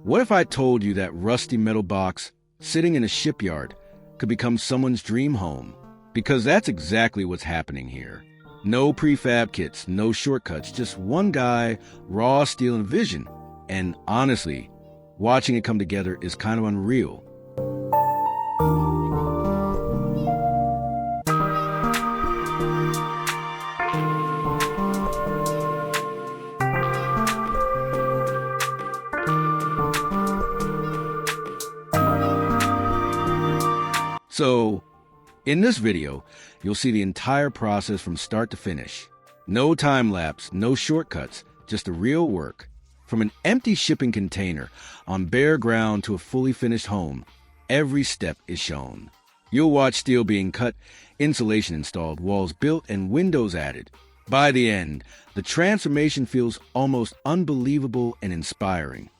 What if I told you that rusty metal box sitting in a shipyard could become someone's dream home? Because that's exactly what's happening here. No prefab kits, no shortcuts, just one guy, raw steel and vision. And honestly, watching it come together is kind of unreal. So, in this video, you'll see the entire process from start to finish. No time lapse, no shortcuts, just the real work. From an empty shipping container on bare ground to a fully finished home, every step is shown. You'll watch steel being cut, insulation installed, walls built, and windows added. By the end, the transformation feels almost unbelievable and inspiring.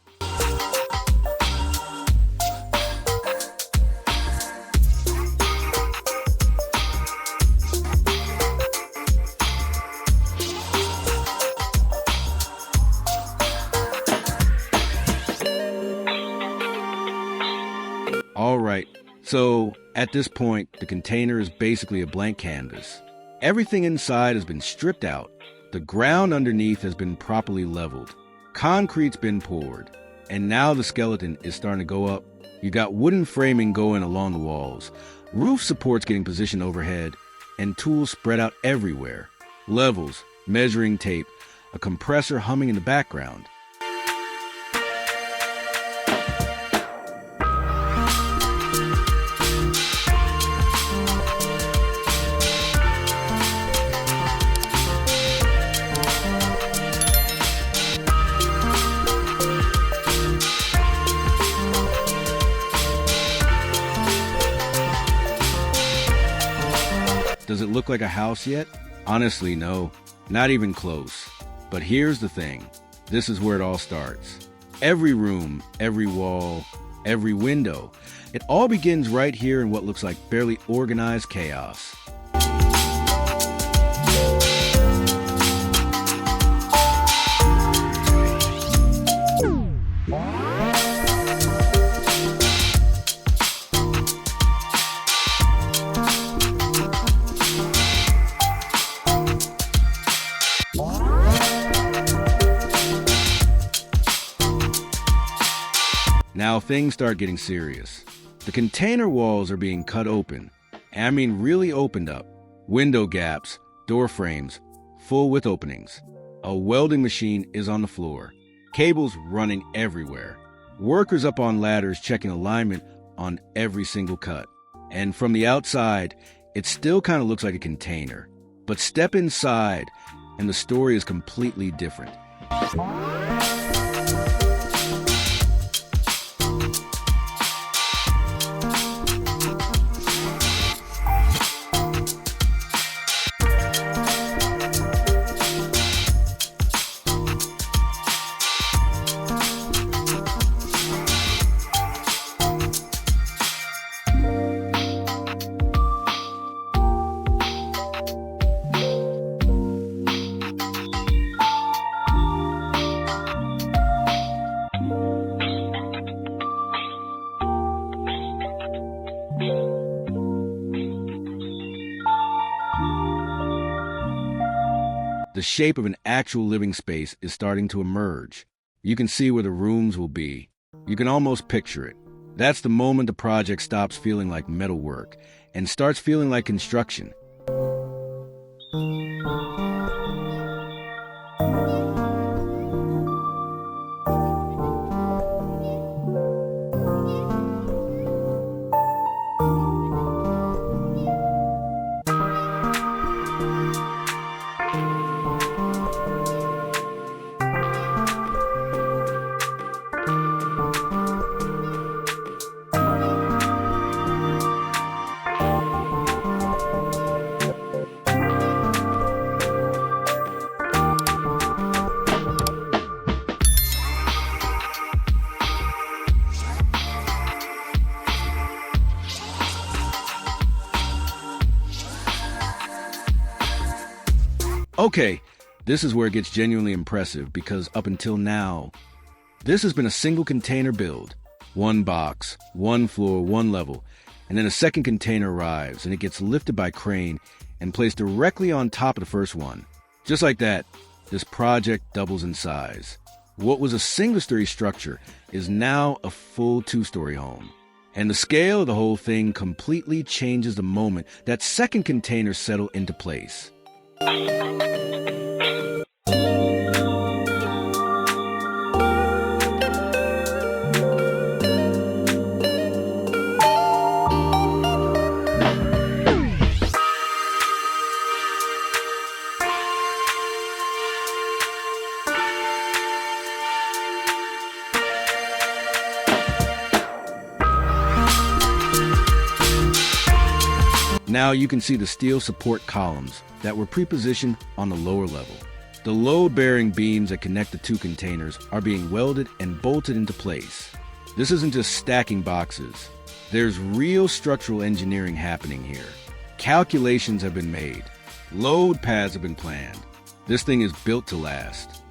All right, so at this point, the container is basically a blank canvas. Everything inside has been stripped out. The ground underneath has been properly leveled. Concrete's been poured. And now the skeleton is starting to go up. You got wooden framing going along the walls, roof supports getting positioned overhead, and tools spread out everywhere. Levels, measuring tape, a compressor humming in the background. Does it look like a house yet? Honestly, no, not even close. But here's the thing. This is where it all starts. Every room, every wall, every window, it all begins right here in what looks like barely organized chaos. Now things start getting serious. The container walls are being cut open. I mean really opened up. Window gaps, door frames, full width openings. A welding machine is on the floor. Cables running everywhere. Workers up on ladders checking alignment on every single cut. And from the outside, it still kind of looks like a container. But step inside, and the story is completely different. The shape of an actual living space is starting to emerge. You can see where the rooms will be. You can almost picture it. That's the moment the project stops feeling like metalwork and starts feeling like construction. Okay, this is where it gets genuinely impressive because up until now, This has been a single container build. One box, one floor, one level, and then a second container arrives and it gets lifted by crane and placed directly on top of the first one. Just like that, this project doubles in size. What was a single-story structure is now a full two-story home. And the scale of the whole thing completely changes the moment that second container settled into place. Now you can see the steel support columns that were pre-positioned on the lower level. The load-bearing beams that connect the two containers are being welded and bolted into place. This isn't just stacking boxes. There's real structural engineering happening here. Calculations have been made. Load paths have been planned. This thing is built to last.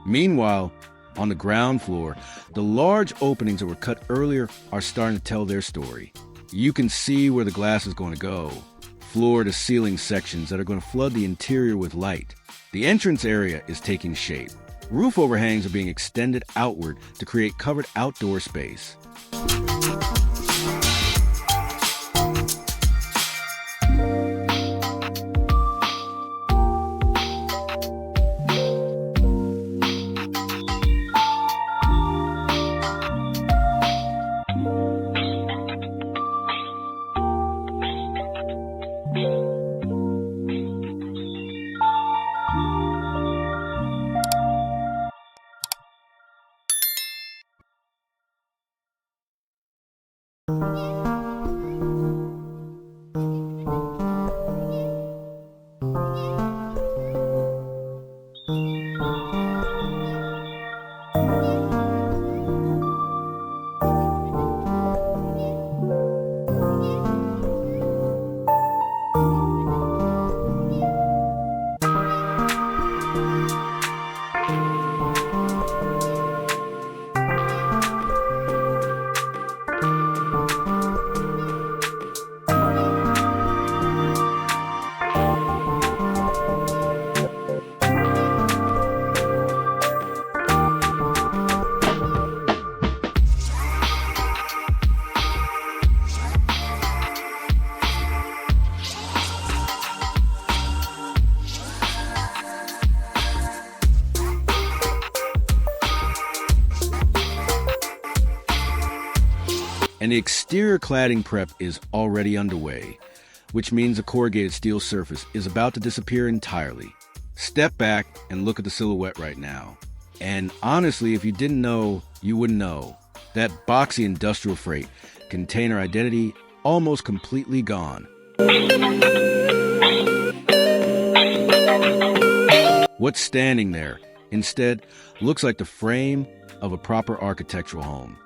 Meanwhile, on the ground floor, the large openings that were cut earlier are starting to tell their story. You can see where the glass is going to go. Floor to ceiling sections that are going to flood the interior with light. The entrance area is taking shape. Roof overhangs are being extended outward to create covered outdoor space. And the exterior cladding prep is already underway, which means the corrugated steel surface is about to disappear entirely. Step back and look at the silhouette right now. And honestly, if you didn't know, you wouldn't know. That boxy industrial freight, container identity, almost completely gone. What's standing there, instead, looks like the frame of a proper architectural home.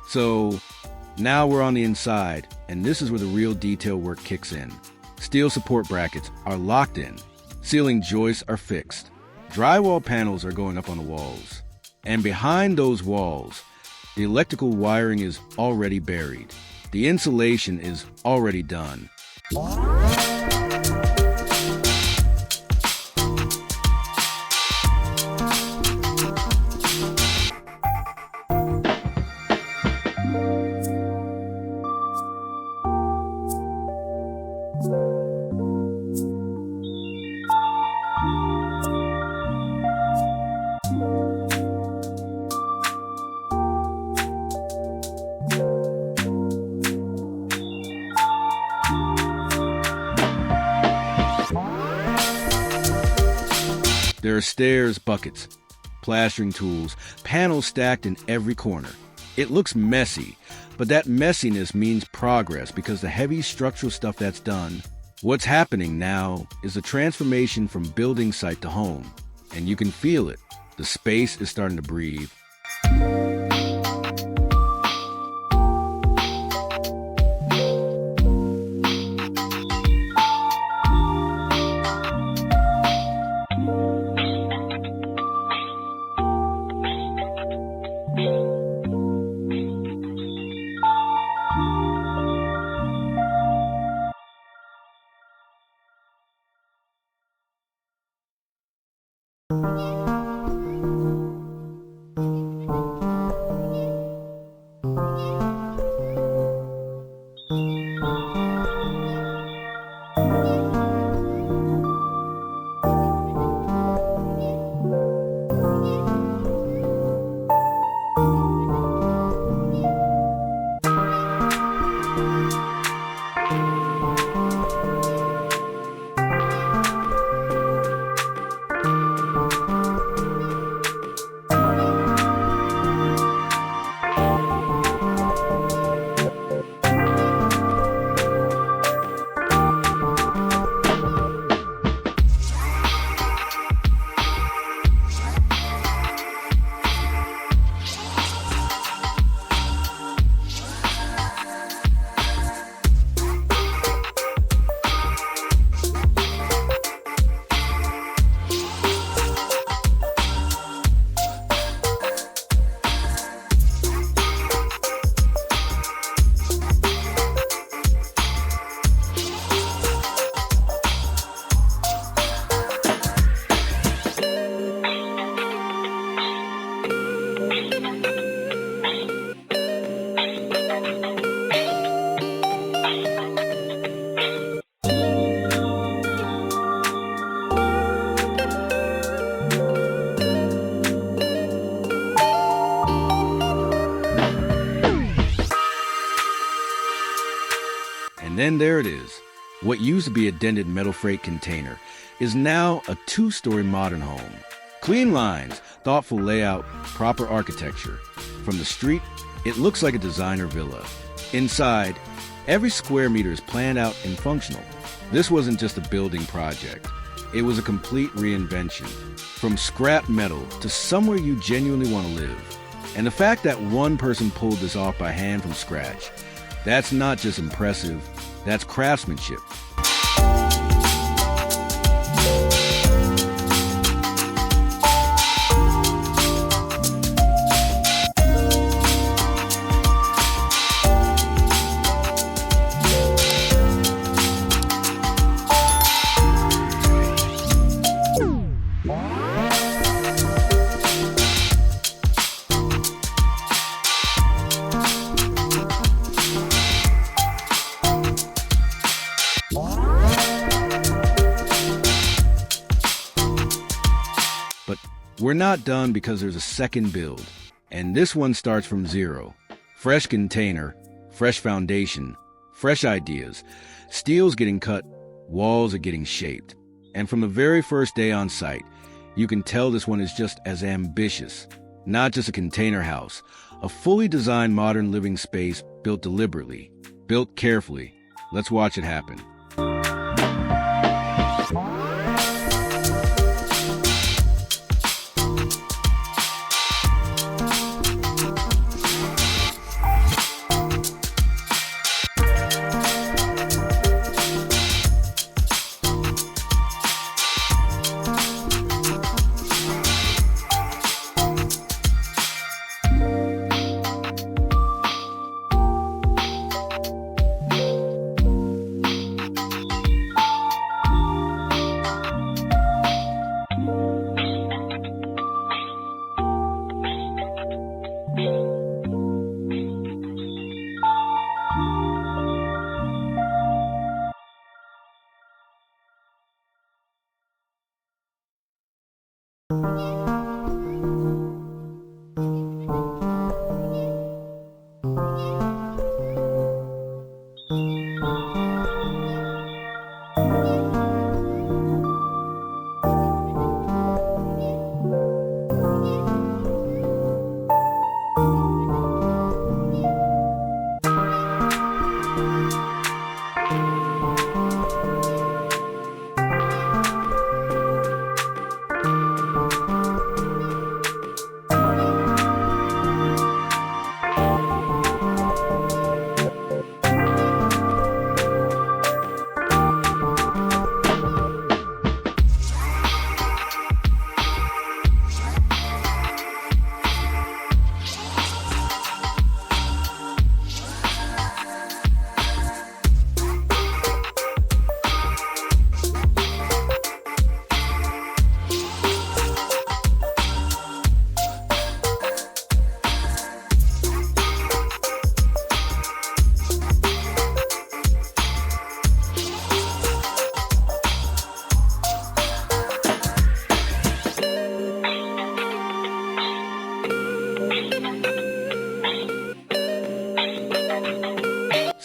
So now we're on the inside, and this is where the real detail work kicks in. Steel support brackets are locked in. Ceiling joists are fixed. Drywall panels are going up on the walls. And behind those walls, the electrical wiring is already buried. The insulation is already done. There are stairs, buckets, plastering tools, panels stacked in every corner. It looks messy, but that messiness means progress because the heavy structural stuff that's done, what's happening now is a transformation from building site to home. And you can feel it. The space is starting to breathe. And then there it is. What used to be a dented metal freight container is now a two-story modern home. Clean lines, thoughtful layout, proper architecture. From the street, it looks like a designer villa. Inside, every square meter is planned out and functional. This wasn't just a building project. It was a complete reinvention. From scrap metal to somewhere you genuinely want to live. And the fact that one person pulled this off by hand from scratch, that's not just impressive, that's craftsmanship. But we're not done because there's a second build, and this one starts from zero. Fresh container, fresh foundation, fresh ideas. Steel's getting cut, walls are getting shaped. And from the very first day on site, you can tell this one is just as ambitious. Not just a container house, a fully designed modern living space built deliberately, built carefully. Let's watch it happen.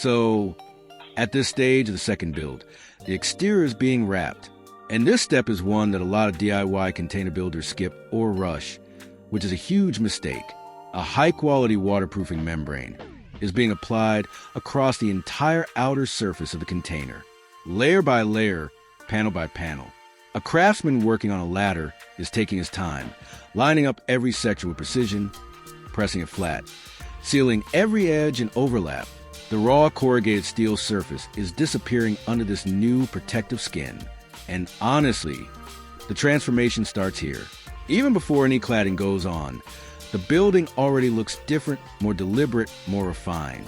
So, at this stage of the second build, the exterior is being wrapped. And this step is one that a lot of DIY container builders skip or rush, which is a huge mistake. A high-quality waterproofing membrane is being applied across the entire outer surface of the container, layer by layer, panel by panel. A craftsman working on a ladder is taking his time, lining up every section with precision, pressing it flat, sealing every edge and overlap. The raw corrugated steel surface is disappearing under this new protective skin. And honestly, the transformation starts here. Even before any cladding goes on, the building already looks different, more deliberate, more refined.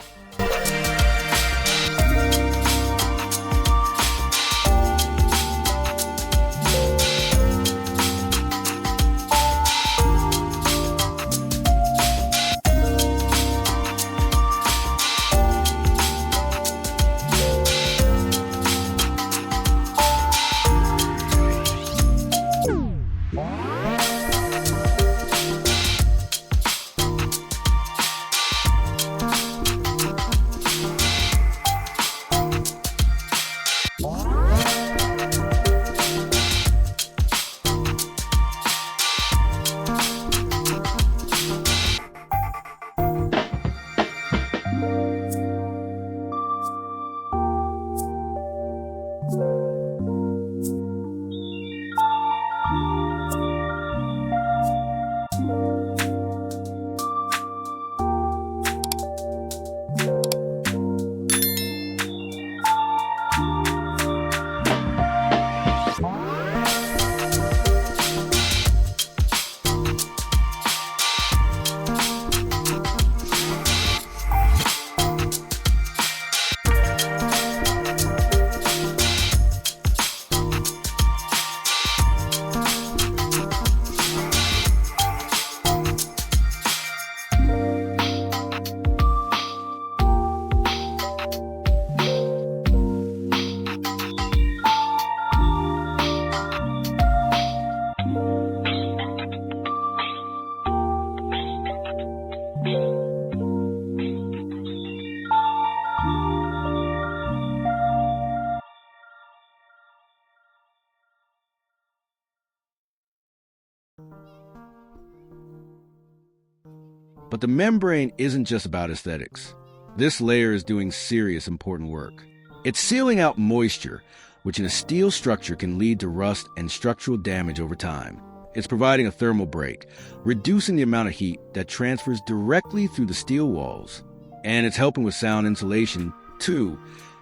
But the membrane isn't just about aesthetics. This layer is doing serious, important work. It's sealing out moisture, which in a steel structure can lead to rust and structural damage over time. It's providing a thermal break, reducing the amount of heat that transfers directly through the steel walls. And it's helping with sound insulation, too,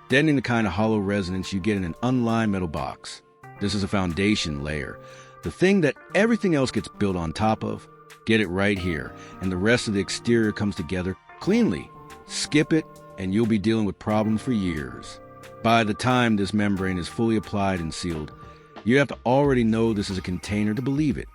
deadening the kind of hollow resonance you get in an unlined metal box. This is a foundation layer, the thing that everything else gets built on top of. Get it right here, and the rest of the exterior comes together cleanly. Skip it, and you'll be dealing with problems for years. By the time this membrane is fully applied and sealed, you have to already know this is a container to believe it.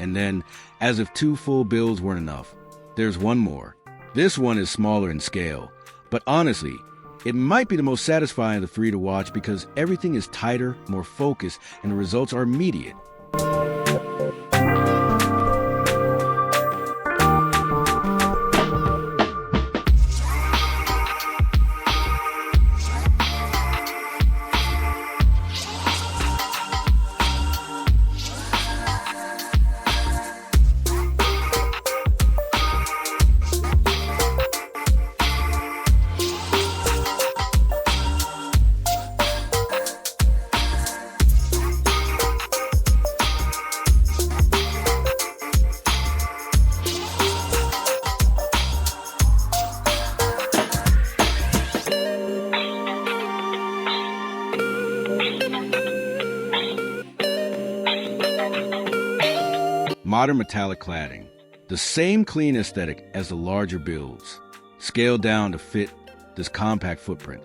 And then, as if 2 full builds weren't enough, there's one more. This one is smaller in scale, but honestly, it might be the most satisfying of the 3 to watch because everything is tighter, more focused, and the results are immediate. Modern metallic cladding, the same clean aesthetic as the larger builds, scaled down to fit this compact footprint.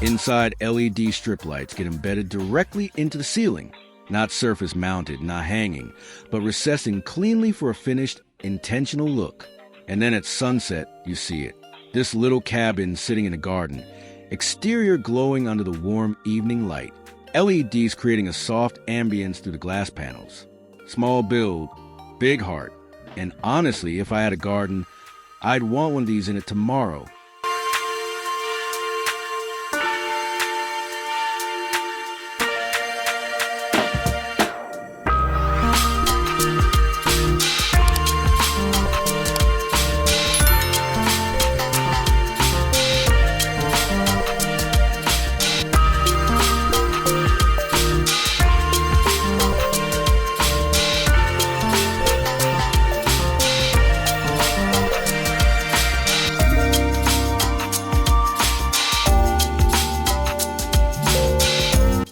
Inside, LED strip lights get embedded directly into the ceiling, not surface mounted, not hanging, but recessing cleanly for a finished, intentional look. And then at sunset, you see it. This little cabin sitting in a garden, exterior glowing under the warm evening light, LEDs creating a soft ambience through the glass panels. Small build, big heart. And honestly, if I had a garden, I'd want one of these in it tomorrow.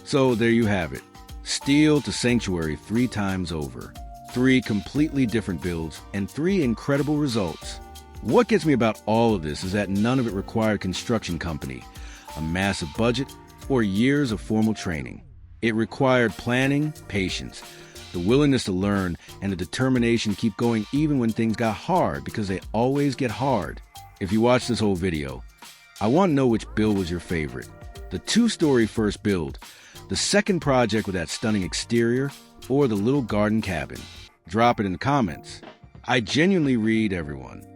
So there you have it. Steel to sanctuary 3 times over. 3 completely different builds and 3 incredible results. What gets me about all of this is that none of it required a construction company, a massive budget, or years of formal training. It required planning, patience, the willingness to learn, and the determination to keep going even when things got hard, because they always get hard. If you watch this whole video, I want to know which build was your favorite. The 2-story first build, the second project with that stunning exterior, or the little garden cabin. Drop it in the comments. I genuinely read everyone.